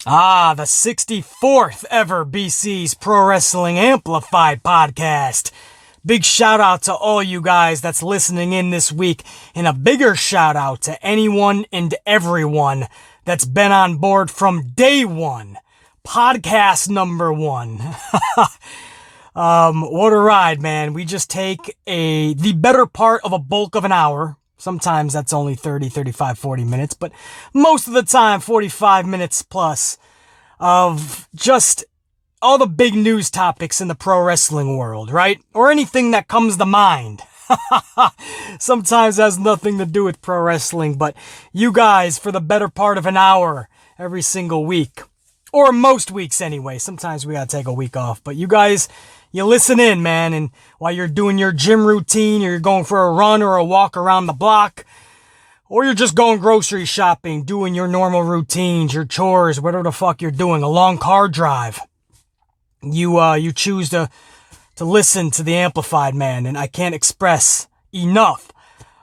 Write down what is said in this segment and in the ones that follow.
The 64th ever BC's Pro Wrestling Amplified podcast. Big shout out to all you guys that's listening in this week, and a bigger shout out to anyone and everyone that's been on board from day one. Podcast number one. What a ride, man. We just take the better part of a bulk of an hour. Sometimes that's only 30, 35, 40 minutes, but most of the time 45 minutes plus of just all the big news topics in the pro wrestling world, right? Or anything that comes to mind. Sometimes has nothing to do with pro wrestling, but you guys for the better part of an hour every single week. Or most weeks anyway. Sometimes we gotta take a week off, but you guys, you listen in, man, and while you're doing your gym routine, or you're going for a run or a walk around the block, or you're just going grocery shopping, doing your normal routines, your chores, whatever the fuck you're doing, a long car drive, you choose to listen to the Amplified, man, and I can't express enough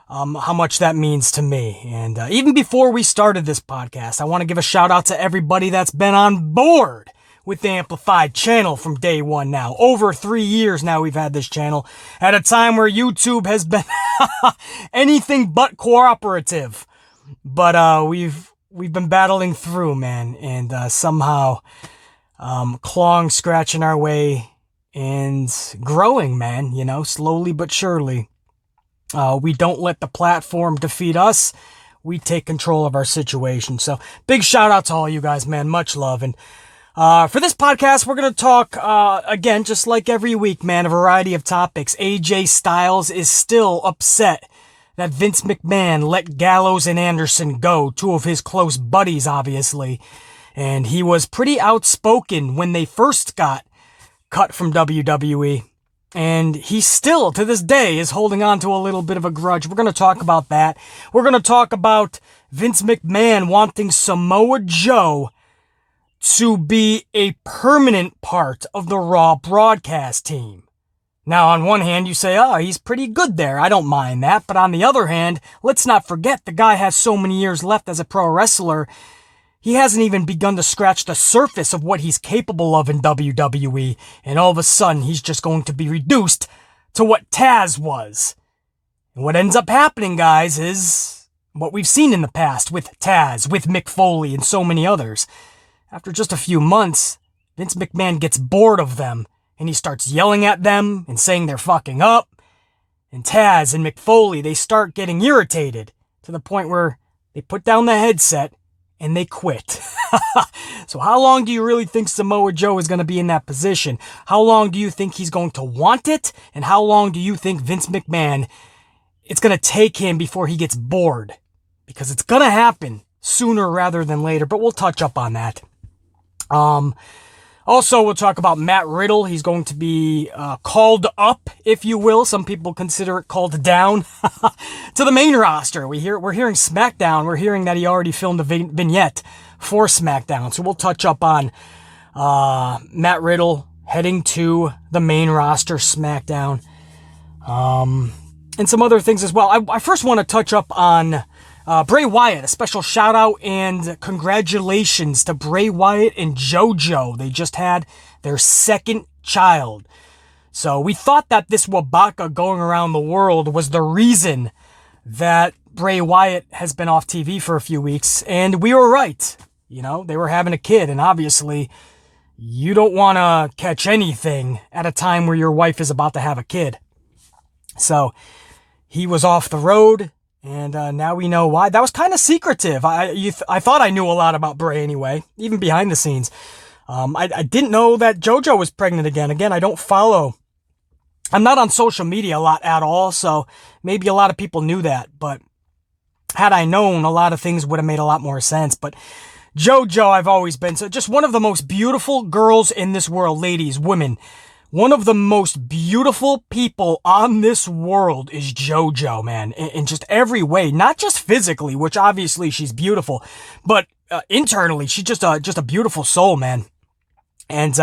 how much that means to me. And even before we started this podcast, I want to give a shout out to everybody that's been on board with the Amplified channel from day one now. Over 3 years now we've had this channel at a time where YouTube has been anything but cooperative. But we've been battling through, man, and somehow clawing, scratching our way and growing, man, you know, slowly but surely. We don't let the platform defeat us. We take control of our situation. So big shout out to all you guys, man. Much love. And for this podcast, we're going to talk, again, just like every week, man, a variety of topics. AJ Styles is still upset that Vince McMahon let Gallows and Anderson go, two of his close buddies, obviously. And he was pretty outspoken when they first got cut from WWE. And he still, to this day, is holding on to a little bit of a grudge. We're going to talk about that. We're going to talk about Vince McMahon wanting Samoa Joe to be a permanent part of the Raw broadcast team. Now, on one hand, you say, oh, he's pretty good there. I don't mind that. But on the other hand, let's not forget the guy has so many years left as a pro wrestler. He hasn't even begun to scratch the surface of what he's capable of in WWE. And all of a sudden, he's just going to be reduced to what Taz was. And what ends up happening, guys, is what we've seen in the past with Taz, with Mick Foley, and so many others. After just a few months, Vince McMahon gets bored of them, and he starts yelling at them and saying they're fucking up. And Taz and Mick Foley, they start getting irritated to the point where they put down the headset and they quit. So how long do you really think Samoa Joe is going to be in that position? How long do you think he's going to want it? And how long do you think Vince McMahon, it's going to take him before he gets bored? Because it's going to happen sooner rather than later, but we'll touch up on that. Also, we'll talk about Matt Riddle. He's going to be called up, if you will. Some people consider it called down to the main roster. We're hearing SmackDown. We're hearing that he already filmed a vignette for SmackDown. So we'll touch up on Matt Riddle heading to the main roster SmackDown, and some other things as well. I first want to touch up on Bray Wyatt. A special shout out and congratulations to Bray Wyatt and JoJo. They just had their second child. So we thought that this wabaka going around the world was the reason that Bray Wyatt has been off TV for a few weeks. And we were right. You know, they were having a kid. And obviously, you don't want to catch anything at a time where your wife is about to have a kid. So he was off the road. And now we know why. That was kind of secretive. I thought I knew a lot about Bray anyway, even behind the scenes. I didn't know that JoJo was pregnant again. Again, I don't follow. I'm not on social media a lot at all, so maybe a lot of people knew that. But had I known, a lot of things would have made a lot more sense. But JoJo, I've always been so just one of the most beautiful girls in this world, ladies, women. One of the most beautiful people on this world is JoJo, man, in just every way. Not just physically, which obviously she's beautiful, but internally, she's just a beautiful soul, man. And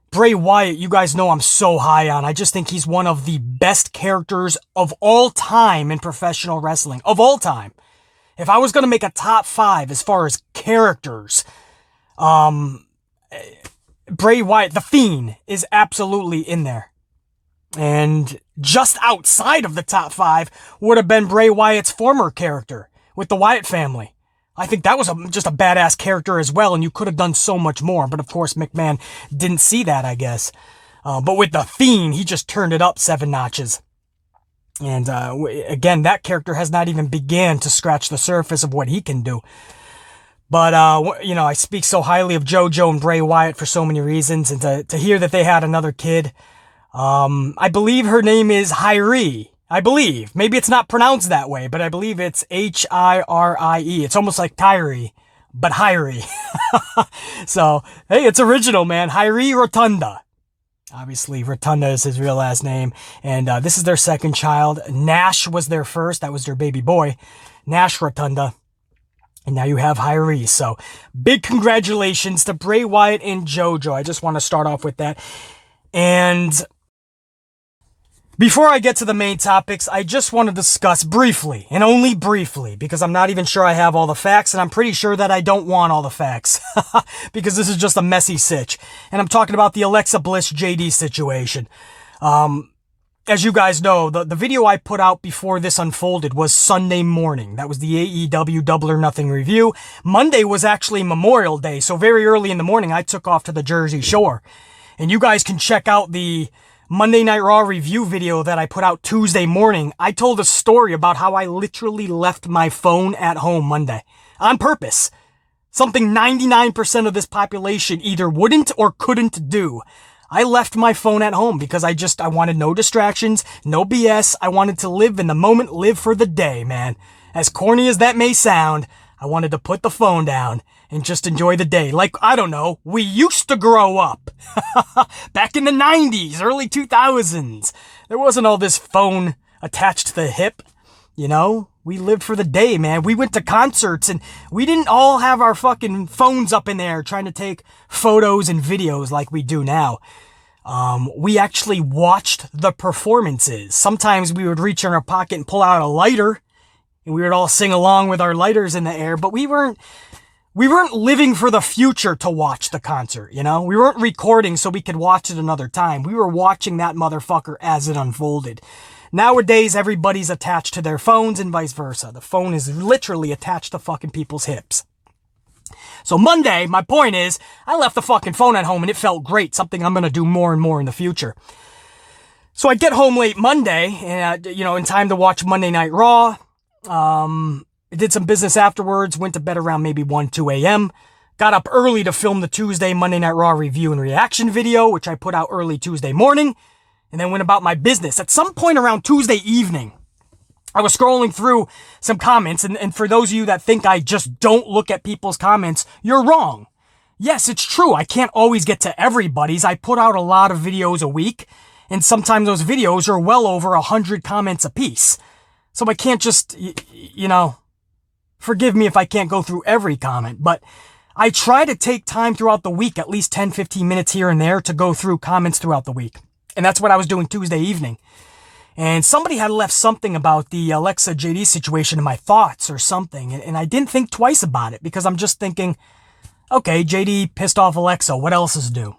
Bray Wyatt, you guys know I'm so high on. I just think he's one of the best characters of all time in professional wrestling. Of all time. If I was going to make a top 5 as far as characters, Bray Wyatt, the Fiend, is absolutely in there. And just outside of the top 5 would have been Bray Wyatt's former character with the Wyatt family. I think that was just a badass character as well, and you could have done so much more. But of course, McMahon didn't see that, I guess. But with the Fiend, he just turned it up 7 notches. And again, that character has not even began to scratch the surface of what he can do. But, I speak so highly of JoJo and Bray Wyatt for so many reasons. And to hear that they had another kid, I believe her name is Hyrie. I believe. Maybe it's not pronounced that way, but I believe it's Hirie. It's almost like Tyree, but Hyrie. So, hey, it's original, man. Hyrie Rotunda. Obviously, Rotunda is his real last name. And this is their second child. Nash was their first. That was their baby boy. Nash Rotunda. And now you have Hyrie. So, big congratulations to Bray Wyatt and JoJo. I just want to start off with that. And before I get to the main topics, I just want to discuss briefly, and only briefly, because I'm not even sure I have all the facts, and I'm pretty sure that I don't want all the facts, because this is just a messy sitch. And I'm talking about the Alexa Bliss JD situation. As you guys know, the video I put out before this unfolded was Sunday morning. That was the AEW Double or Nothing review. Monday was actually Memorial Day, so very early in the morning, I took off to the Jersey Shore. And you guys can check out the Monday Night Raw review video that I put out Tuesday morning. I told a story about how I literally left my phone at home Monday. On purpose. Something 99% of this population either wouldn't or couldn't do. I left my phone at home because I wanted no distractions, no BS. I wanted to live in the moment, live for the day, man. As corny as that may sound, I wanted to put the phone down and just enjoy the day. Like, I don't know, we used to grow up. Back in the 90s, early 2000s. There wasn't all this phone attached to the hip, you know? We lived for the day, man. We went to concerts and we didn't all have our fucking phones up in there trying to take photos and videos like we do now. We actually watched the performances. Sometimes we would reach in our pocket and pull out a lighter and we would all sing along with our lighters in the air, but we weren't living for the future to watch the concert, you know? We weren't recording so we could watch it another time. We were watching that motherfucker as it unfolded. Nowadays, everybody's attached to their phones and vice versa. The phone is literally attached to fucking people's hips. So Monday, my point is, I left the fucking phone at home and it felt great. Something I'm going to do more and more in the future. So I get home late Monday and, in time to watch Monday Night Raw. I did some business afterwards, went to bed around maybe 1, 2 a.m. Got up early to film the Tuesday Monday Night Raw review and reaction video, which I put out early Tuesday morning. And then went about my business. At some point around Tuesday evening, I was scrolling through some comments. And for those of you that think I just don't look at people's comments, you're wrong. Yes, it's true. I can't always get to everybody's. I put out a lot of videos a week. And sometimes those videos are well over 100 comments a piece. So I can't just, forgive me if I can't go through every comment. But I try to take time throughout the week, at least 10, 15 minutes here and there to go through comments throughout the week. And that's what I was doing Tuesday evening. And somebody had left something about the Alexa JD situation in my thoughts or something. And I didn't think twice about it because I'm just thinking, okay, JD pissed off Alexa. What else is new?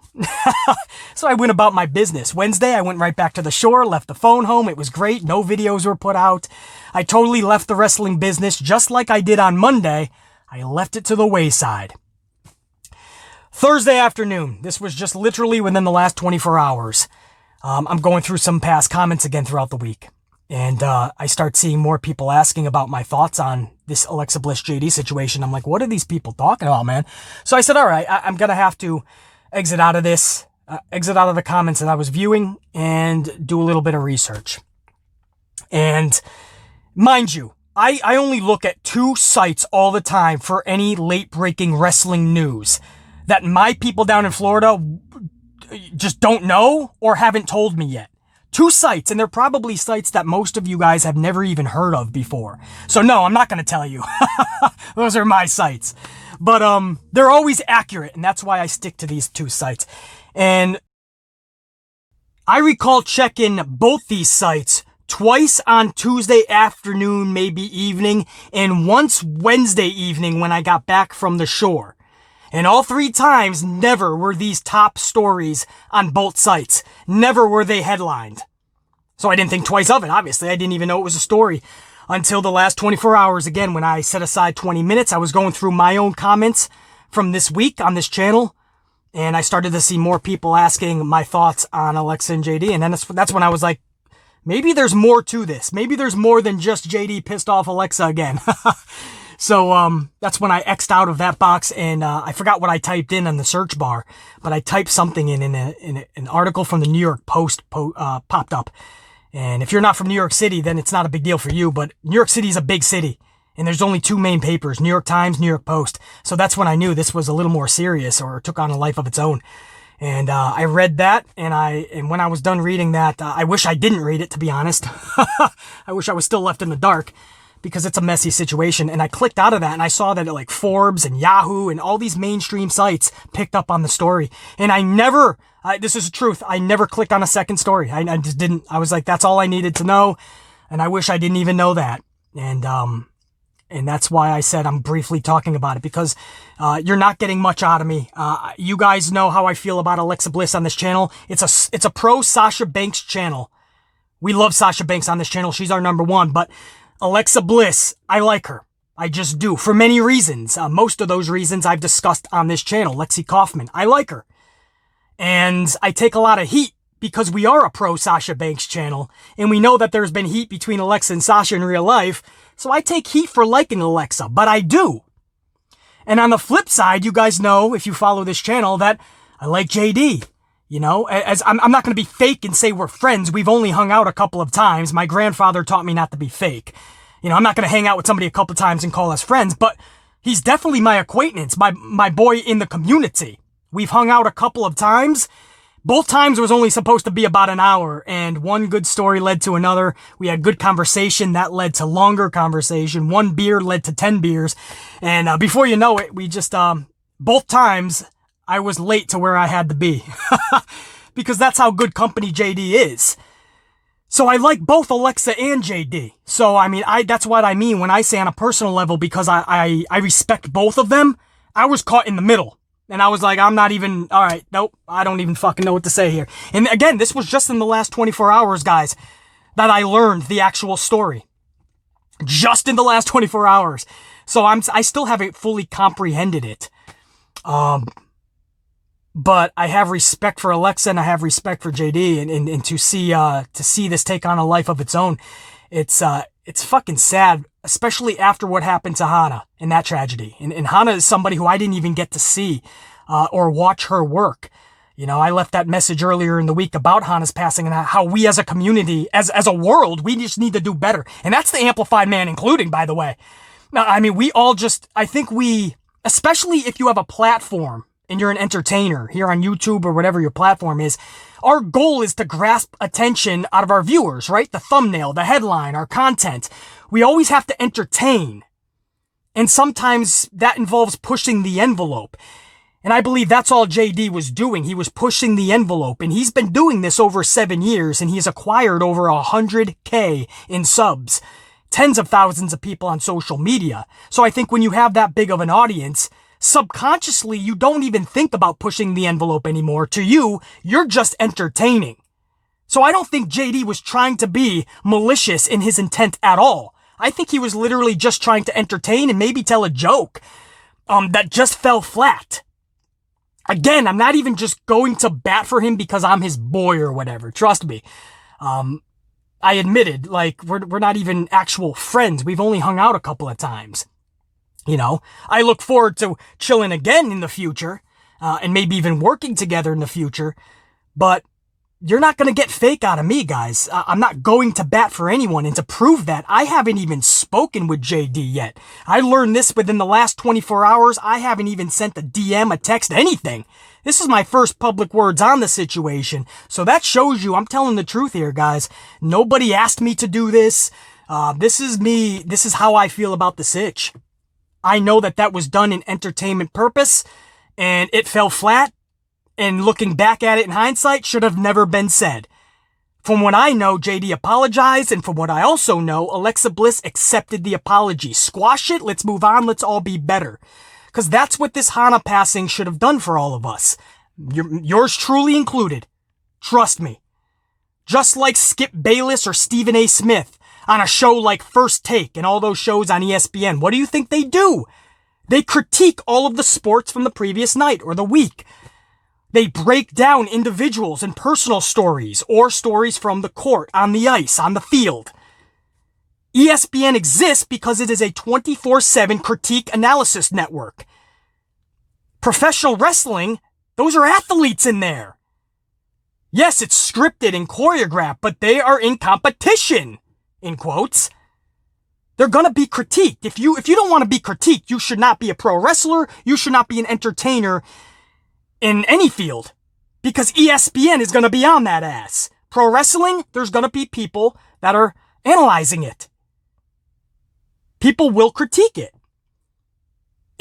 So I went about my business. Wednesday, I went right back to the shore, left the phone home. It was great. No videos were put out. I totally left the wrestling business just like I did on Monday. I left it to the wayside. Thursday afternoon. This was just literally within the last 24 hours. I'm going through some past comments again throughout the week. And I start seeing more people asking about my thoughts on this Alexa Bliss JD situation. I'm like, what are these people talking about, man? So I said, all right, I'm going to have to exit out of this, exit out of the comments that I was viewing and do a little bit of research. And mind you, I only look at 2 sites all the time for any late-breaking wrestling news that my people down in Florida just don't know or haven't told me yet. 2 sites, and they're probably sites that most of you guys have never even heard of before. So no, I'm not going to tell you. Those are my sites. But they're always accurate, and that's why I stick to these 2 sites. And I recall checking both these sites twice on Tuesday afternoon, maybe evening, and once Wednesday evening when I got back from the shore. And all 3 times, never were these top stories on both sites. Never were they headlined. So I didn't think twice of it, obviously. I didn't even know it was a story until the last 24 hours. Again, when I set aside 20 minutes, I was going through my own comments from this week on this channel. And I started to see more people asking my thoughts on Alexa and JD. And then that's when I was like, maybe there's more to this. Maybe there's more than just JD pissed off Alexa again. So that's when I X'd out of that box, and I forgot what I typed in on the search bar, but I typed something in an article from the New York Post popped up. And if you're not from New York City, then it's not a big deal for you, but New York City is a big city, and there's only 2 main papers, New York Times, New York Post. So that's when I knew this was a little more serious or took on a life of its own. And I read that, and when I was done reading that, I wish I didn't read it, to be honest. I wish I was still left in the dark, because it's a messy situation. And I clicked out of that, and I saw that like Forbes and Yahoo and all these mainstream sites picked up on the story. And I never, this is the truth, I never clicked on a second story. I just didn't. I was like, that's all I needed to know. And I wish I didn't even know that. And that's why I said I'm briefly talking about it, because you're not getting much out of me. You guys know how I feel about Alexa Bliss on this channel. It's a pro Sasha Banks channel. We love Sasha Banks on this channel. She's our number 1, but Alexa Bliss, I like her. I just do, for many reasons. Most of those reasons I've discussed on this channel. Lexi Kaufman, I like her. And I take a lot of heat because we are a pro Sasha Banks channel, and we know that there's been heat between Alexa and Sasha in real life, so I take heat for liking Alexa, but I do. And on the flip side, you guys know, if you follow this channel, that I like JD. You know, as I'm not going to be fake and say we're friends. We've only hung out a couple of times. My grandfather taught me not to be fake. You know, I'm not going to hang out with somebody a couple of times and call us friends, but he's definitely my acquaintance, my boy in the community. We've hung out a couple of times. Both times was only supposed to be about an hour, and one good story led to another. We had good conversation that led to longer conversation. 1 beer led to 10 beers. And before you know it, we just, both times I was late to where I had to be because that's how good company JD is. So I like both Alexa and JD. So, I mean, that's what I mean when I say on a personal level, because I respect both of them. I was caught in the middle, and I was like, I'm not even, all right, nope, I don't even fucking know what to say here. And again, this was just in the last 24 hours, guys, that I learned the actual story. Just in the last 24 hours. So I still haven't fully comprehended it. But I have respect for Alexa, and I have respect for JD, and to see this take on a life of its own. It's fucking sad, especially after what happened to Hana in that tragedy. And Hana is somebody who I didn't even get to see, or watch her work. You know, I left that message earlier in the week about Hana's passing, and how we as a community, as a world, we just need to do better. And that's the Amplified Man including, by the way. Now, I mean, I think especially if you have a platform, and you're an entertainer here on YouTube or whatever your platform is, our goal is to grasp attention out of our viewers, right? The thumbnail, the headline, our content. We always have to entertain. And sometimes that involves pushing the envelope. And I believe that's all JD was doing. He was pushing the envelope. And he's been doing this over 7 years, and he's acquired over 100K in subs. Tens of thousands of people on social media. So I think when you have that big of an audience, subconsciously, you don't even think about pushing the envelope anymore. To you, you're just entertaining. So I don't think JD was trying to be malicious in his intent at all. I think he was literally just trying to entertain and maybe tell a joke that just fell flat. Again, I'm not even just going to bat for him because I'm his boy or whatever. Trust me. I admitted, like, we're not even actual friends. We've only hung out a couple of times. You know, I look forward to chilling again in the future, and maybe even working together in the future, but you're not going to get fake out of me, guys. I'm not going to bat for anyone, and to prove that, I haven't even spoken with JD yet. I learned this within the last 24 hours. I haven't even sent a DM, a text, anything. This is my first public words on the situation, so that shows you I'm telling the truth here, guys. Nobody asked me to do this. This is me. This is how I feel about the sitch. I know that was done in entertainment purpose, and it fell flat, and looking back at it in hindsight, should have never been said. From what I know, JD apologized, and from what I also know, Alexa Bliss accepted the apology. Squash it, let's move on, let's all be better. Because that's what this Hana passing should have done for all of us. Yours truly included. Trust me. Just like Skip Bayless or Stephen A. Smith on a show like First Take and all those shows on ESPN, what do you think they do? They critique all of the sports from the previous night or the week. They break down individuals and personal stories or stories from the court, on the ice, on the field. ESPN exists because it is a 24/7 critique analysis network. Professional wrestling, those are athletes in there. Yes, it's scripted and choreographed, but they are in competition, in quotes. They're gonna be critiqued. If you don't want to be critiqued, you should not be a pro wrestler. You should not be an entertainer in any field, because ESPN is gonna be on that ass. Pro wrestling, there's gonna be people that are analyzing it. People will critique it.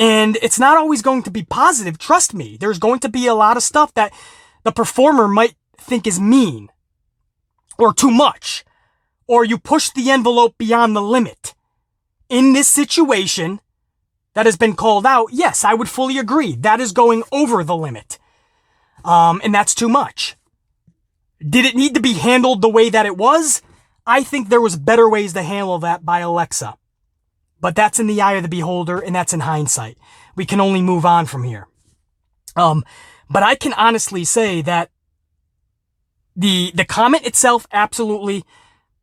And it's not always going to be positive, trust me. There's going to be a lot of stuff that the performer might think is mean, or too much, or you push the envelope beyond the limit. In this situation that has been called out, yes, I would fully agree. That is going over the limit. And that's too much. Did it need to be handled the way that it was? I think there was better ways to handle that by Alexa. But that's in the eye of the beholder, and that's in hindsight. We can only move on from here. But I can honestly say that the comment itself absolutely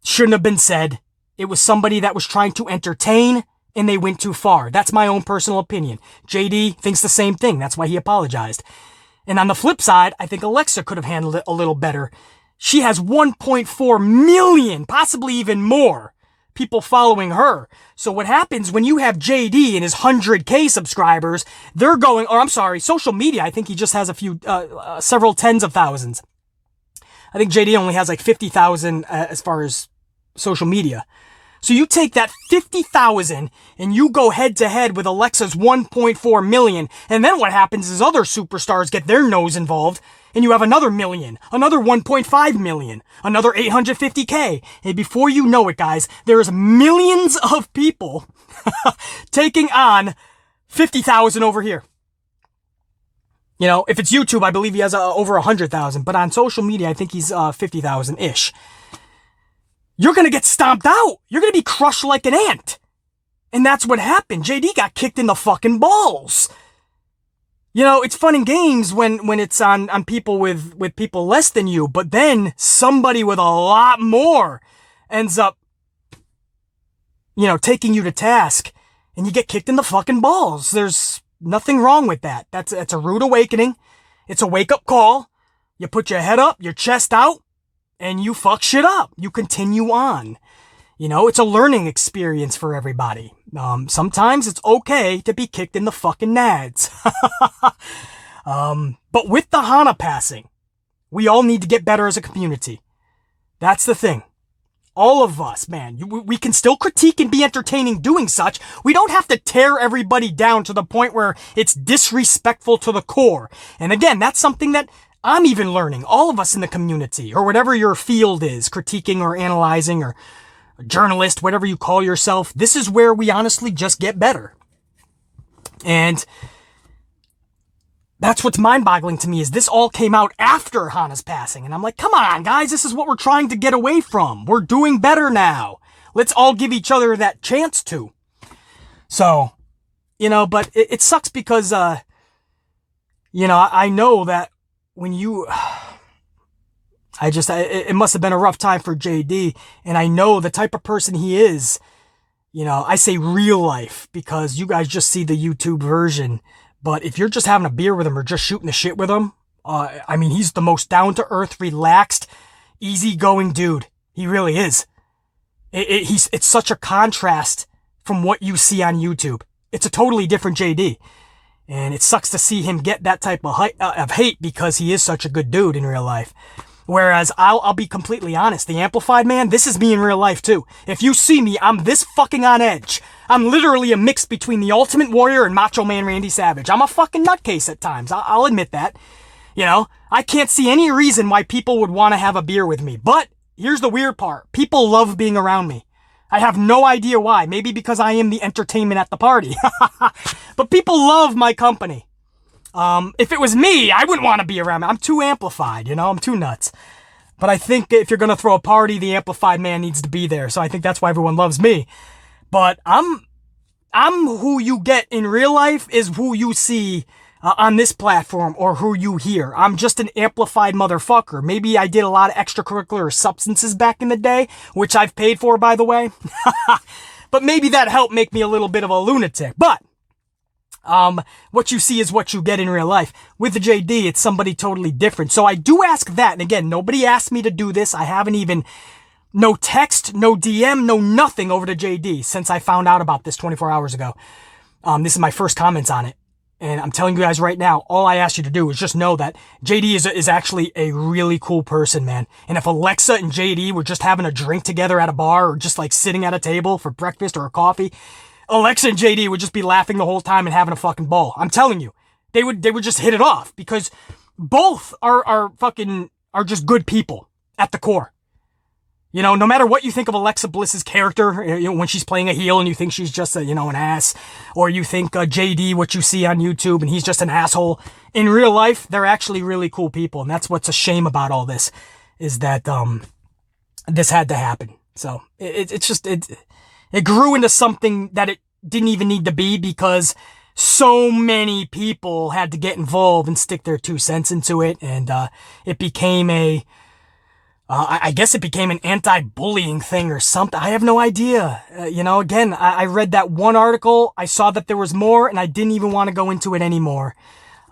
shouldn't have been said. It was somebody that was trying to entertain, and they went too far. That's my own personal opinion. JD thinks the same thing. That's why he apologized. And on the flip side, I think Alexa could have handled it a little better. She has 1.4 million, possibly even more, people following her. So what happens when you have JD and his 100K subscribers, they're going, or I'm sorry, social media, I think he just has a few, several tens of thousands. I think JD only has like 50,000 as far as social media. So you take that 50,000 and you go head to head with Alexa's 1.4 million. And then what happens is other superstars get their nose involved and you have another million, another 1.5 million, another 850K. And before you know it, guys, there's millions of people taking on 50,000 over here. You know, if it's YouTube, I believe he has over 100,000, but on social media, I think he's 50,000-ish. You're going to get stomped out. You're going to be crushed like an ant. And that's what happened. JD got kicked in the fucking balls. You know, it's fun and games when it's on people with people less than you, but then somebody with a lot more ends up, you know, taking you to task and you get kicked in the fucking balls. There's nothing wrong with that. That's a rude awakening. It's a wake-up call. You put your head up, your chest out, and you fuck shit up. You continue on. You know, it's a learning experience for everybody. Sometimes it's okay to be kicked in the fucking nads. But with the Hana passing, we all need to get better as a community. That's the thing. All of us, man, we can still critique and be entertaining doing such. We don't have to tear everybody down to the point where it's disrespectful to the core. And again, that's something that I'm even learning. All of us in the community, or whatever your field is, critiquing or analyzing or a journalist, whatever you call yourself, this is where we honestly just get better. And that's what's mind-boggling to me, is this all came out after Hana's passing. And I'm like, come on, guys, this is what we're trying to get away from. We're doing better now. Let's all give each other that chance to. So, you know, but it sucks because, you know, I know that when you, it must have been a rough time for JD. And I know the type of person he is. You know, I say real life because you guys just see the YouTube version. But if you're just having a beer with him or just shooting the shit with him, I mean, he's the most down-to-earth, relaxed, easygoing dude. He really is. It's such a contrast from what you see on YouTube. It's a totally different JD. And it sucks to see him get that type of hate because he is such a good dude in real life. Whereas I'll be completely honest, the Amplified man, this is me in real life too. If you see me, I'm this fucking on edge. I'm literally a mix between the Ultimate Warrior and Macho Man Randy Savage. I'm a fucking nutcase at times. I'll admit that. You know, I can't see any reason why people would want to have a beer with me. But here's the weird part. People love being around me. I have no idea why. Maybe because I am the entertainment at the party. But people love my company. If it was me, I wouldn't want to be around. I'm too amplified, you know? I'm too nuts. But I think if you're going to throw a party, the amplified man needs to be there. So I think that's why everyone loves me. But I'm who you get in real life is who you see on this platform or who you hear. I'm just an amplified motherfucker. Maybe I did a lot of extracurricular substances back in the day, which I've paid for, by the way. But maybe that helped make me a little bit of a lunatic. But what you see is what you get in real life. With the JD, it's somebody totally different. So I do ask that. And again, nobody asked me to do this. I haven't even, no text, no DM, no nothing over to JD since I found out about this 24 hours ago. This is my first comments on it. And I'm telling you guys right now, all I ask you to do is just know that JD is actually a really cool person, man. And if Alexa and JD were just having a drink together at a bar or just like sitting at a table for breakfast or a coffee, Alexa and JD would just be laughing the whole time and having a fucking ball. I'm telling you, they would just hit it off because both are just good people at the core. You know, no matter what you think of Alexa Bliss's character, you know, when she's playing a heel and you think she's just an ass, or you think JD, what you see on YouTube, and he's just an asshole. In real life, they're actually really cool people, and that's what's a shame about all this, is that this had to happen. So it grew into something that it didn't even need to be because so many people had to get involved and stick their 2 cents into it, and it became I guess it became an anti-bullying thing or something. I have no idea. Again, I read that one article. I saw that there was more, and I didn't even want to go into it anymore.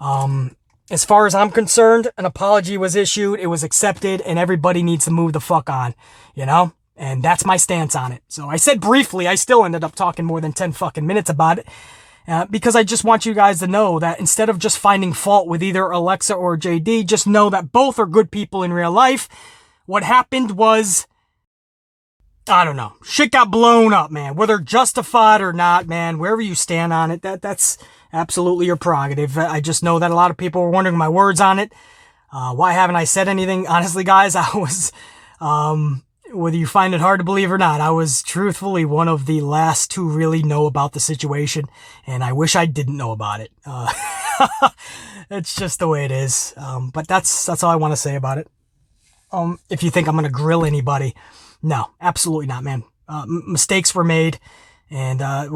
As far as I'm concerned, an apology was issued. It was accepted, and everybody needs to move the fuck on, you know? And that's my stance on it. So I said briefly, I still ended up talking more than 10 fucking minutes about it. Because I just want you guys to know that instead of just finding fault with either Alexa or JD, just know that both are good people in real life. What happened was, I don't know, shit got blown up, man. Whether justified or not, man, wherever you stand on it, that's absolutely your prerogative. I just know that a lot of people were wondering my words on it. Why haven't I said anything? Honestly, guys, I was, whether you find it hard to believe or not, I was truthfully one of the last to really know about the situation, and I wish I didn't know about it. It's just the way it is. But that's all I want to say about it. If you think I'm going to grill anybody, no, absolutely not, man. Mistakes were made, and I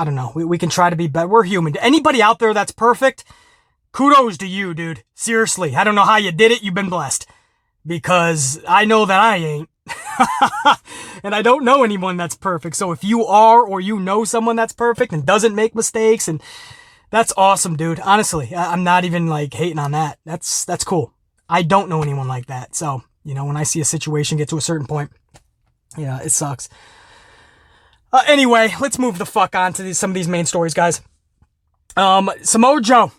don't know. We can try to be better. We're human. Anybody out there that's perfect, kudos to you, dude. Seriously, I don't know how you did it. You've been blessed, because I know that I ain't. And I don't know anyone that's perfect. So if you are, or you know someone that's perfect and doesn't make mistakes, and that's awesome, dude. Honestly, I'm not even like hating on that. That's cool. I don't know anyone like that. So, when I see a situation get to a certain point, yeah, it sucks. Anyway, let's move the fuck on to some of these main stories, guys. Samoa Joe.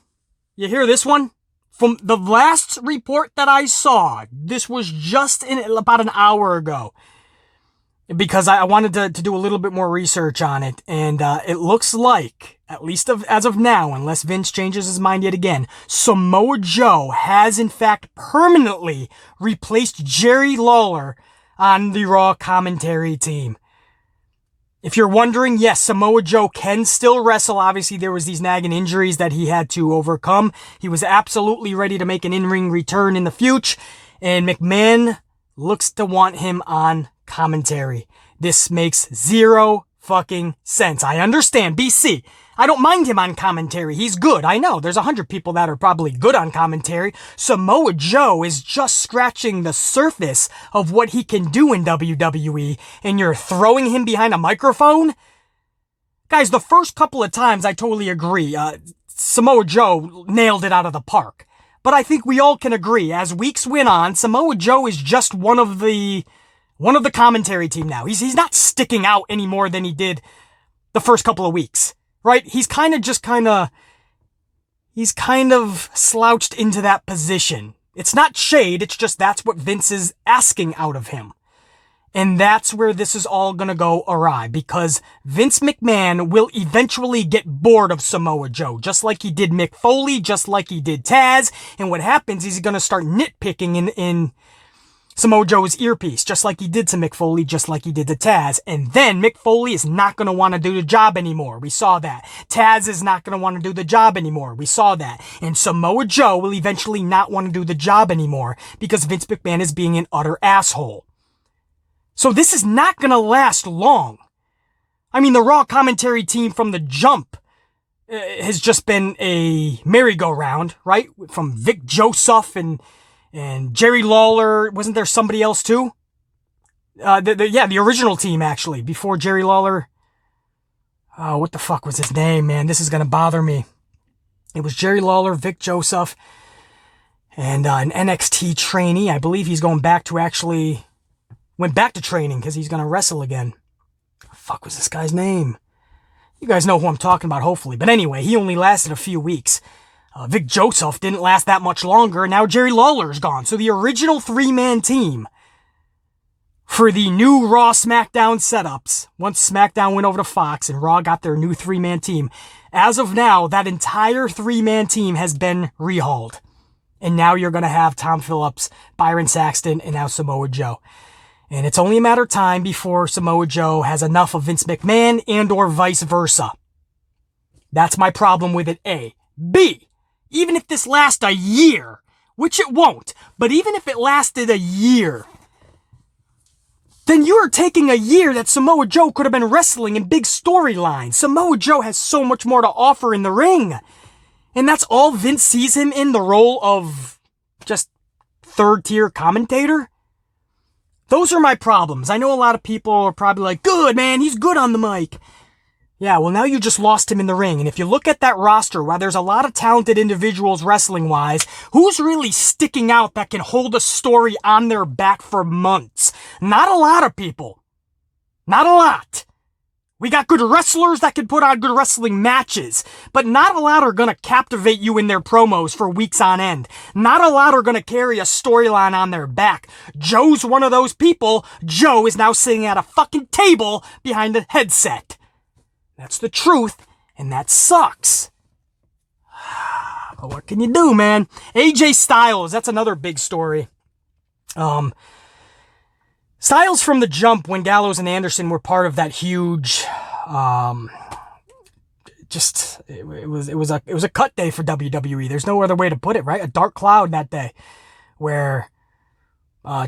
You hear this one? From the last report that I saw, this was just about an hour ago, because I wanted to do a little bit more research on it, and it looks like, at least as of now, unless Vince changes his mind yet again, Samoa Joe has in fact permanently replaced Jerry Lawler on the Raw commentary team. If you're wondering, yes, Samoa Joe can still wrestle. Obviously, there was these nagging injuries that he had to overcome. He was absolutely ready to make an in-ring return in the future, and McMahon looks to want him on commentary. This makes zero fucking sense. I understand, BC. I don't mind him on commentary. He's good. I know. There's 100 people that are probably good on commentary. Samoa Joe is just scratching the surface of what he can do in WWE, and you're throwing him behind a microphone? Guys, the first couple of times I totally agree. Samoa Joe nailed it out of the park. But I think we all can agree, as weeks went on, Samoa Joe is just one of the commentary team now. He's not sticking out any more than he did the first couple of weeks. Right? He's kind of slouched into that position. It's not shade, it's just that's what Vince is asking out of him. And that's where this is all gonna go awry, because Vince McMahon will eventually get bored of Samoa Joe, just like he did Mick Foley, just like he did Taz, and what happens is he's gonna start nitpicking in Samoa Joe's earpiece, just like he did to Mick Foley, just like he did to Taz. And then Mick Foley is not going to want to do the job anymore. We saw that. Taz is not going to want to do the job anymore. We saw that. And Samoa Joe will eventually not want to do the job anymore because Vince McMahon is being an utter asshole. So this is not going to last long. I mean, the Raw commentary team from the jump has just been a merry-go-round, right? From Vic Joseph and Jerry Lawler. Wasn't there somebody else too? The original team, actually, before Jerry Lawler. Oh, what the fuck was his name, man? This is going to bother me. It was Jerry Lawler, Vic Joseph, and an NXT trainee. I believe he's going back to went back to training because he's going to wrestle again. What the fuck was this guy's name? You guys know who I'm talking about, hopefully. But anyway, he only lasted a few weeks. Vic Joseph didn't last that much longer, and now Jerry Lawler's gone. So the original three-man team for the new Raw SmackDown setups, once SmackDown went over to Fox and Raw got their new three-man team, as of now, that entire three-man team has been rehauled. And now you're going to have Tom Phillips, Byron Saxton, and now Samoa Joe. And it's only a matter of time before Samoa Joe has enough of Vince McMahon and or vice versa. That's my problem with it, A. B. Even if this lasts a year, which it won't, but even if it lasted a year, then you are taking a year that Samoa Joe could have been wrestling in big storylines. Samoa Joe has so much more to offer in the ring. And that's all Vince sees him in, the role of just third-tier commentator. Those are my problems. I know a lot of people are probably like, good, man, he's good on the mic. Yeah, well, now you just lost him in the ring. And if you look at that roster, while there's a lot of talented individuals wrestling-wise, who's really sticking out that can hold a story on their back for months? Not a lot of people. Not a lot. We got good wrestlers that can put on good wrestling matches, but not a lot are going to captivate you in their promos for weeks on end. Not a lot are going to carry a storyline on their back. Joe's one of those people. Joe is now sitting at a fucking table behind a headset. That's the truth, and that sucks. But what can you do, man? AJ Styles, that's another big story. Styles from the jump, when Gallows and Anderson were part of that huge, it was a cut day for WWE. There's no other way to put it, right? A dark cloud that day, where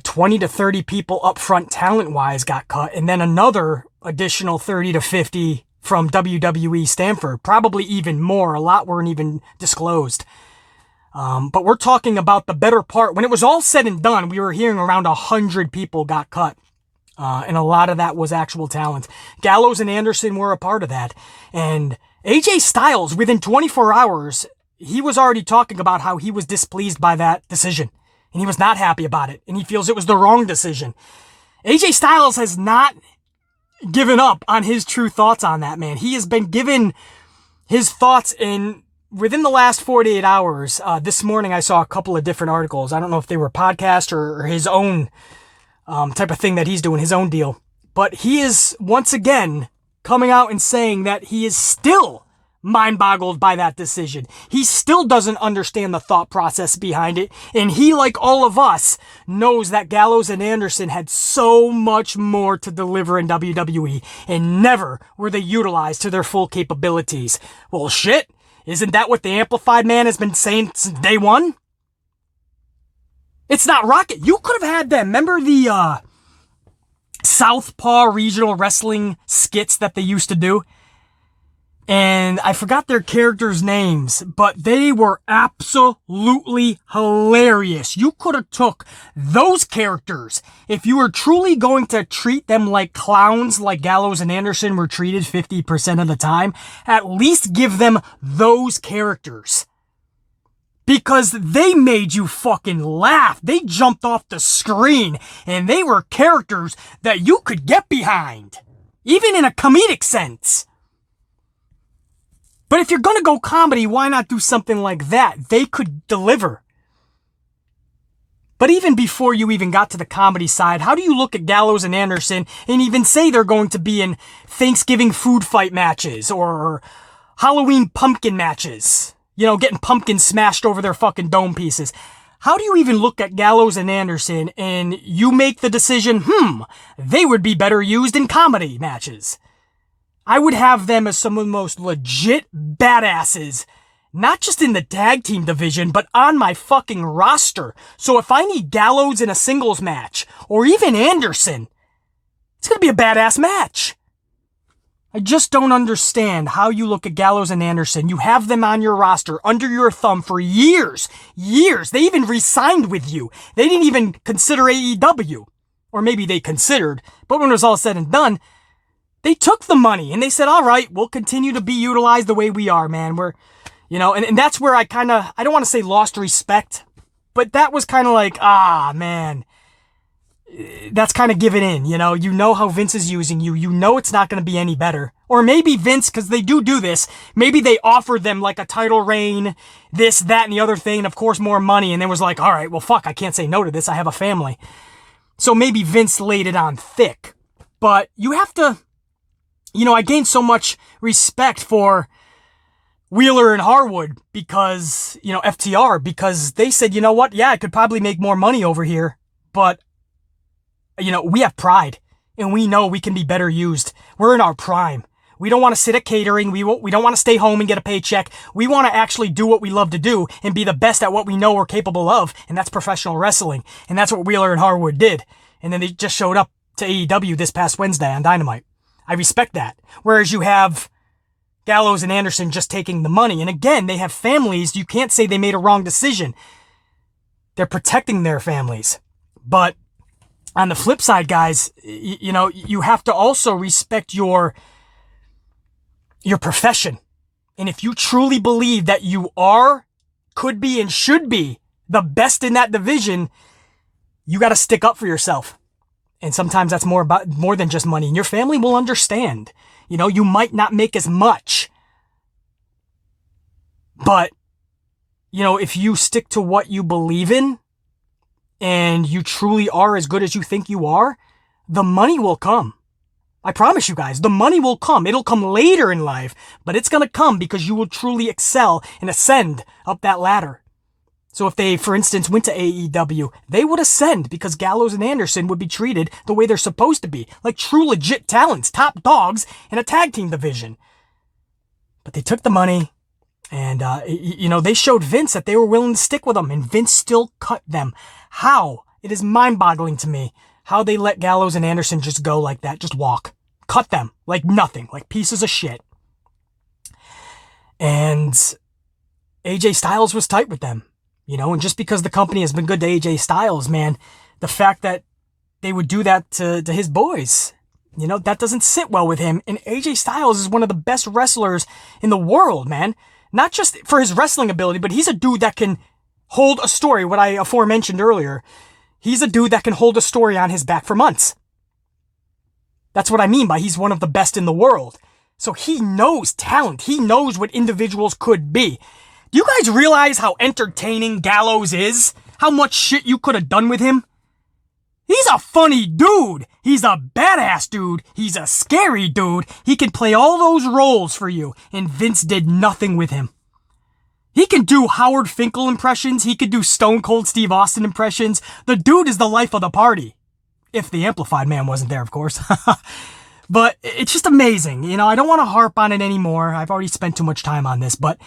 20 to 30 people up front talent-wise got cut, and then another additional 30 to 50 from WWE Stanford, probably even more. A lot weren't even disclosed. But we're talking about the better part. When it was all said and done, we were hearing around 100 people got cut. And a lot of that was actual talent. Gallows and Anderson were a part of that. And AJ Styles, within 24 hours, he was already talking about how he was displeased by that decision. And he was not happy about it. And he feels it was the wrong decision. AJ Styles has not given up on his true thoughts on that, man. He has been given his thoughts within the last 48 hours. This morning I saw a couple of different articles. I don't know if they were podcast or his own type of thing that he's doing, his own deal. But he is once again coming out and saying that he is still mind-boggled by that decision. He still doesn't understand the thought process behind it. And he, like all of us, knows that Gallows and Anderson had so much more to deliver in WWE, and never were they utilized to their full capabilities. Well, shit. Isn't that what the Amplified Man has been saying since day one? It's not rocket. You could have had them. Remember the Southpaw regional wrestling skits that they used to do? And I forgot their characters' names, but they were absolutely hilarious. You could have took those characters, if you were truly going to treat them like clowns like Gallows and Anderson were treated 50% of the time, at least give them those characters. Because they made you fucking laugh. They jumped off the screen, and they were characters that you could get behind, even in a comedic sense. But if you're going to go comedy, why not do something like that? They could deliver. But even before you even got to the comedy side, how do you look at Gallows and Anderson and even say they're going to be in Thanksgiving food fight matches or Halloween pumpkin matches? You know, getting pumpkins smashed over their fucking dome pieces. how do you even look at Gallows and Anderson and you make the decision, they would be better used in comedy matches? I would have them as some of the most legit badasses, not just in the tag team division, but on my fucking roster. So if I need Gallows in a singles match, or even Anderson, it's gonna be a badass match. I just don't understand how you look at Gallows and Anderson. You have them on your roster, under your thumb for years. Years. They even re-signed with you. They didn't even consider AEW. Or maybe they considered. But when it was all said and done, they took the money and they said, all right, we'll continue to be utilized the way we are, man. We're, and that's where I don't want to say lost respect, but that was kind of like, man. That's kind of giving in, you know how Vince is using you. You know it's not going to be any better. Or maybe Vince, because they do this, maybe they offered them like a title reign, this, that, and the other thing, and of course more money, and then was like, all right, well, fuck, I can't say no to this. I have a family. So maybe Vince laid it on thick. But you have to, I gained so much respect for Wheeler and Harwood because, FTR, because they said, you know what? Yeah, I could probably make more money over here, but we have pride and we know we can be better used. We're in our prime. We don't want to sit at catering. We don't want to stay home and get a paycheck. We want to actually do what we love to do and be the best at what we know we're capable of. And that's professional wrestling. And that's what Wheeler and Harwood did. And then they just showed up to AEW this past Wednesday on Dynamite. I respect that. Whereas you have Gallows and Anderson just taking the money. And again, they have families. You can't say they made a wrong decision. They're protecting their families. But on the flip side, guys, you have to also respect your profession. And if you truly believe that you are, could be, and should be the best in that division, you got to stick up for yourself. And sometimes that's more than just money. And your family will understand. You might not make as much. But, if you stick to what you believe in, and you truly are as good as you think you are, the money will come. I promise you guys, the money will come. It'll come later in life, but it's going to come because you will truly excel and ascend up that ladder. So if they, for instance, went to AEW, they would ascend because Gallows and Anderson would be treated the way they're supposed to be, like true legit talents, top dogs in a tag team division. But they took the money. And, they showed Vince that they were willing to stick with them, and Vince still cut them. How? It is mind-boggling to me how they let Gallows and Anderson just go like that, just walk. Cut them like nothing, like pieces of shit. And AJ Styles was tight with them, and just because the company has been good to AJ Styles, man, the fact that they would do that to his boys, that doesn't sit well with him. And AJ Styles is one of the best wrestlers in the world, man. Not just for his wrestling ability, but he's a dude that can hold a story, what I aforementioned earlier. He's a dude that can hold a story on his back for months. That's what I mean by he's one of the best in the world. So he knows talent. He knows what individuals could be. Do you guys realize how entertaining Gallows is? How much shit you could have done with him? He's a funny dude. He's a badass dude. He's a scary dude. He can play all those roles for you, and Vince did nothing with him. He can do Howard Finkel impressions. He could do Stone Cold Steve Austin impressions. The dude is the life of the party. If the Amplified Man wasn't there, of course. But it's just amazing. I don't want to harp on it anymore. I've already spent too much time on this, but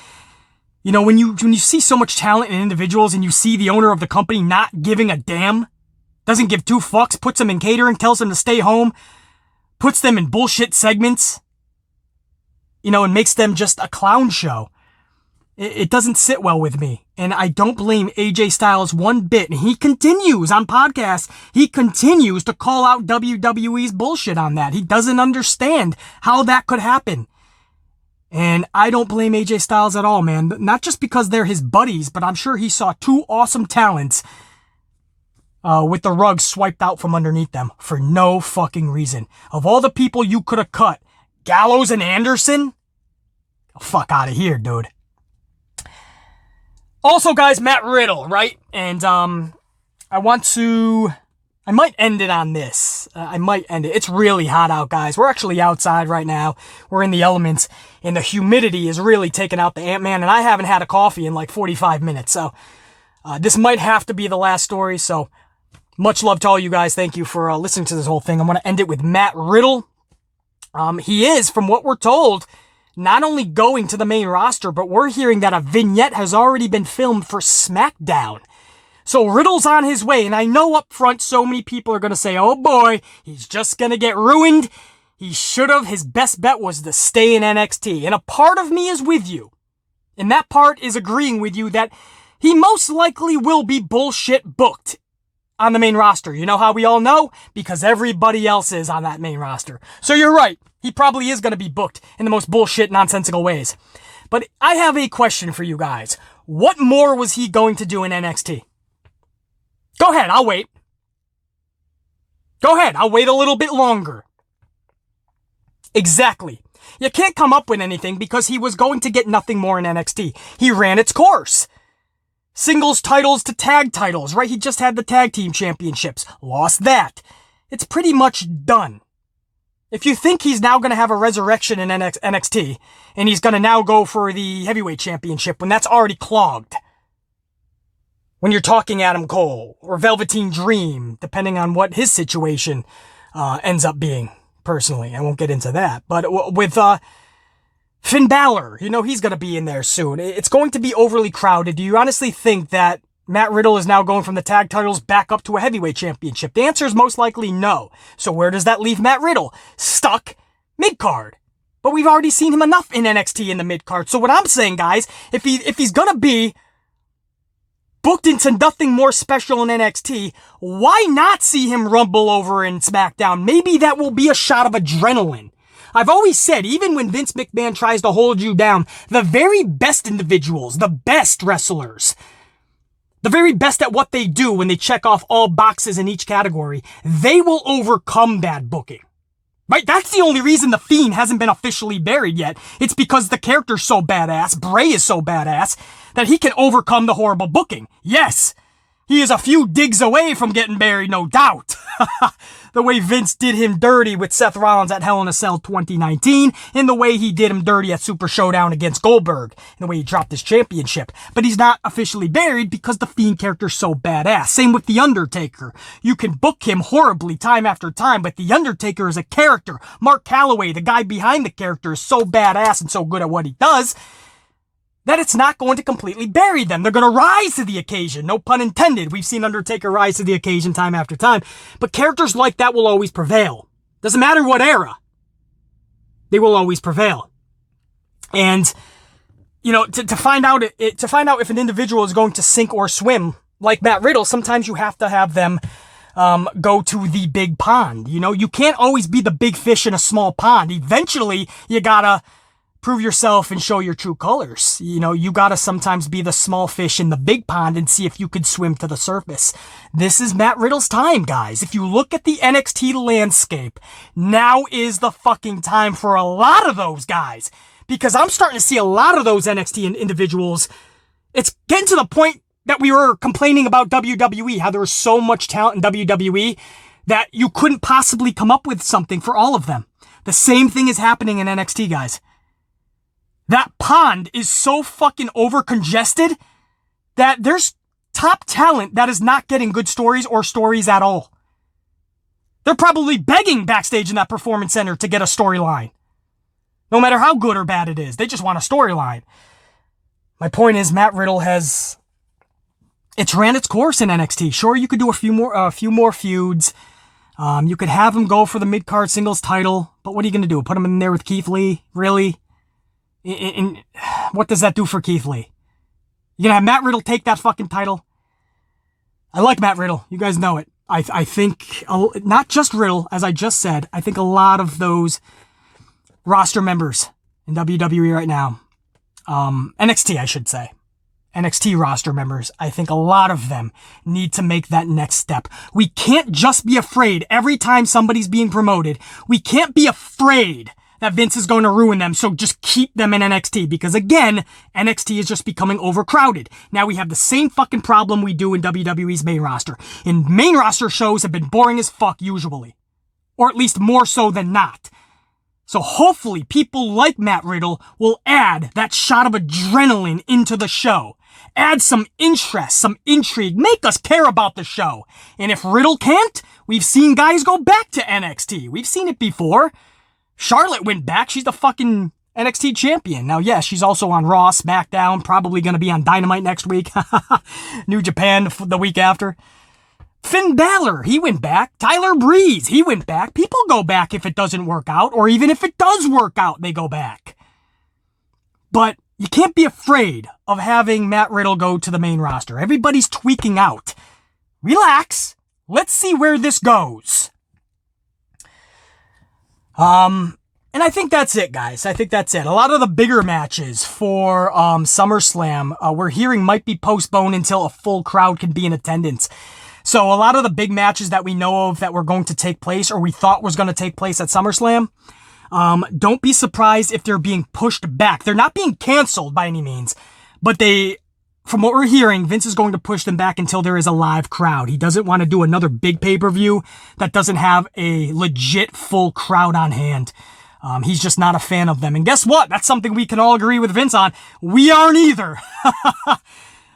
when you see so much talent in individuals and you see the owner of the company not giving a damn, doesn't give two fucks, puts them in catering, tells them to stay home, puts them in bullshit segments, and makes them just a clown show. It doesn't sit well with me. And I don't blame AJ Styles one bit. And he continues on podcasts. He continues to call out WWE's bullshit on that. He doesn't understand how that could happen. And I don't blame AJ Styles at all, man. Not just because they're his buddies, but I'm sure he saw two awesome talents with the rug swiped out from underneath them for no fucking reason. Of all the people you could have cut, Gallows and Anderson? Fuck out of here, dude. Also, guys, Matt Riddle, right? And I might end it on this. I might end it. It's really hot out, guys. We're actually outside right now. We're in the elements, and the humidity is really taking out the Ant-Man, and I haven't had a coffee in like 45 minutes, so This might have to be the last story, so much love to all you guys. Thank you for listening to this whole thing. I'm going to end it with Matt Riddle. He is, from what we're told, not only going to the main roster, but we're hearing that a vignette has already been filmed for SmackDown. So Riddle's on his way, and I know up front so many people are going to say, oh boy, he's just going to get ruined. He should have. His best bet was to stay in NXT. And a part of me is with you. And that part is agreeing with you that he most likely will be bullshit booked on the main roster. You know how we all know? Because everybody else is on that main roster. So you're right. He probably is going to be booked in the most bullshit, nonsensical ways. But I have a question for you guys. What more was he going to do in NXT? Go ahead, I'll wait. Go ahead, I'll wait a little bit longer. Exactly. You can't come up with anything because he was going to get nothing more in NXT. He ran its course. Singles titles to tag titles, right? He just had the tag team championships. Lost that. It's pretty much done. If you think he's now going to have a resurrection in NXT, and he's going to now go for the heavyweight championship when that's already clogged, when you're talking Adam Cole or Velveteen Dream, depending on what his situation ends up being, personally. I won't get into that. But with Finn Balor, you know, he's going to be in there soon. It's going to be overly crowded. Do you honestly think that Matt Riddle is now going from the tag titles back up to a heavyweight championship? The answer is most likely no. So where does that leave Matt Riddle? Stuck mid-card. But we've already seen him enough in NXT in the mid-card. So what I'm saying, guys, if he's going to be booked into nothing more special in NXT, why not see him rumble over in SmackDown? Maybe that will be a shot of adrenaline. I've always said, even when Vince McMahon tries to hold you down, the very best individuals, the best wrestlers, the very best at what they do when they check off all boxes in each category, they will overcome bad booking. Right? That's the only reason The Fiend hasn't been officially buried yet. It's because the character's so badass, Bray is so badass, that he can overcome the horrible booking. Yes, he is a few digs away from getting buried, no doubt. The way Vince did him dirty with Seth Rollins at Hell in a Cell 2019, and the way he did him dirty at Super Showdown against Goldberg, and the way he dropped his championship. But he's not officially buried because the Fiend character's so badass. Same with The Undertaker. You can book him horribly time after time, but The Undertaker is a character. Mark Calloway, the guy behind the character, is so badass and so good at what he does that it's not going to completely bury them. They're going to rise to the occasion. No pun intended. We've seen Undertaker rise to the occasion time after time. But characters like that will always prevail. Doesn't matter what era. They will always prevail. And, you know, to find out if an individual is going to sink or swim, like Matt Riddle, sometimes you have to have them go to the big pond. You know, you can't always be the big fish in a small pond. Eventually, you gotta prove yourself and show your true colors. You know, you gotta sometimes be the small fish in the big pond and see if you could swim to the surface. This is Matt Riddle's time, guys. If you look at the NXT landscape, now is the fucking time for a lot of those guys. Because I'm starting to see a lot of those NXT individuals. It's getting to the point that we were complaining about WWE, how there was so much talent in WWE that you couldn't possibly come up with something for all of them. The same thing is happening in NXT, guys. That pond is so fucking over-congested that there's top talent that is not getting good stories or stories at all. They're probably begging backstage in that performance center to get a storyline. No matter how good or bad it is, they just want a storyline. My point is, Matt Riddle it's ran its course in NXT. Sure, you could do a few more feuds. You could have him go for the mid-card singles title, but what are you going to do? Put him in there with Keith Lee? Really? What does that do for Keith Lee? You gonna have Matt Riddle take that fucking title? I like Matt Riddle. You guys know it. I think, not just Riddle, as I just said, I think a lot of those roster members in WWE right now, NXT, I should say, NXT roster members, I think a lot of them need to make that next step. We can't just be afraid every time somebody's being promoted. We can't be afraid that Vince is going to ruin them, so just keep them in NXT. Because again, NXT is just becoming overcrowded. Now we have the same fucking problem we do in WWE's main roster. And main roster shows have been boring as fuck usually. Or at least more so than not. So hopefully people like Matt Riddle will add that shot of adrenaline into the show. Add some interest, some intrigue, make us care about the show. And if Riddle can't, we've seen guys go back to NXT. We've seen it before. Charlotte went back. She's the fucking NXT champion. Now, yes, she's also on Raw, SmackDown, probably going to be on Dynamite next week. New Japan the week after. Finn Balor, he went back. Tyler Breeze, he went back. People go back if it doesn't work out, or even if it does work out, they go back. But you can't be afraid of having Matt Riddle go to the main roster. Everybody's tweaking out. Relax. Let's see where this goes. And I think that's it, guys. I think that's it. A lot of the bigger matches for SummerSlam, we're hearing might be postponed until a full crowd can be in attendance. So a lot of the big matches that we know of that were going to take place or we thought was going to take place at SummerSlam, don't be surprised if they're being pushed back. They're not being canceled by any means, but from what we're hearing, Vince is going to push them back until there is a live crowd. He doesn't want to do another big pay-per-view that doesn't have a legit full crowd on hand. He's just not a fan of them. And guess what? That's something we can all agree with Vince on. We aren't either.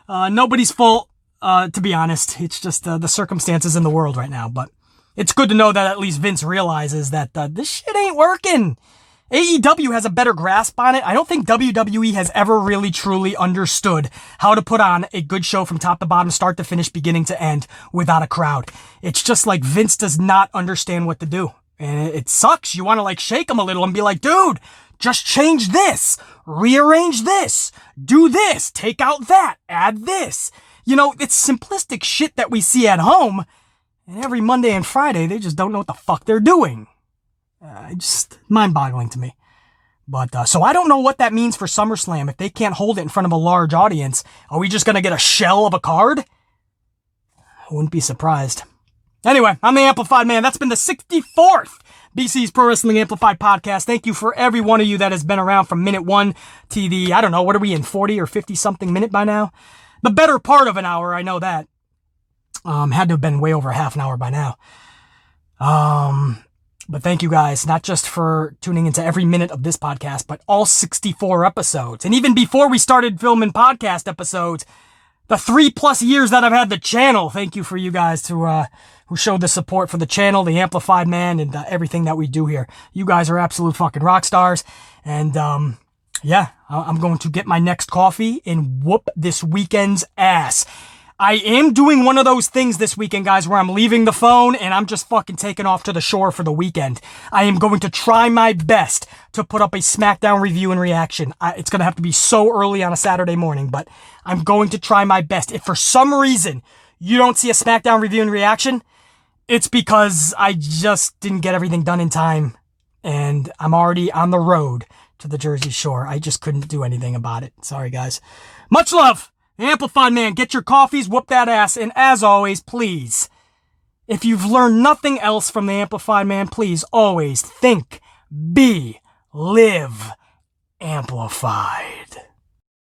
Nobody's fault. To be honest, it's just the circumstances in the world right now. But it's good to know that at least Vince realizes that this shit ain't working. AEW has a better grasp on it. I don't think WWE has ever really truly understood how to put on a good show from top to bottom, start to finish, beginning to end without a crowd. It's just like Vince does not understand what to do. And it sucks. You want to like shake him a little and be like, dude, just change this, rearrange this, do this, take out that, add this. You know, it's simplistic shit that we see at home, and every Monday and Friday, they just don't know what the fuck they're doing. Just mind-boggling to me. But, so I don't know what that means for SummerSlam. If they can't hold it in front of a large audience, are we just going to get a shell of a card? I wouldn't be surprised. Anyway, I'm the Amplified Man. That's been the 64th BC's Pro Wrestling Amplified podcast. Thank you for every one of you that has been around from minute 1 to the, I don't know, what are we in, 40 or 50-something minute by now? The better part of an hour, I know that. Had to have been way over half an hour by now. But thank you guys, not just for tuning into every minute of this podcast, but all 64 episodes. And even before we started filming podcast episodes, the 3+ years that I've had the channel, thank you for you guys who showed the support for the channel, the Amplified Man, and everything that we do here. You guys are absolute fucking rock stars. And, yeah, I'm going to get my next coffee and whoop this weekend's ass. I am doing one of those things this weekend, guys, where I'm leaving the phone and I'm just fucking taking off to the shore for the weekend. I am going to try my best to put up a SmackDown review and reaction. It's going to have to be so early on a Saturday morning, but I'm going to try my best. If for some reason you don't see a SmackDown review and reaction, it's because I just didn't get everything done in time and I'm already on the road to the Jersey Shore. I just couldn't do anything about it. Sorry, guys. Much love. The Amplified Man, get your coffees, whoop that ass, and as always, please, if you've learned nothing else from the Amplified Man, please always think, be, live, amplified.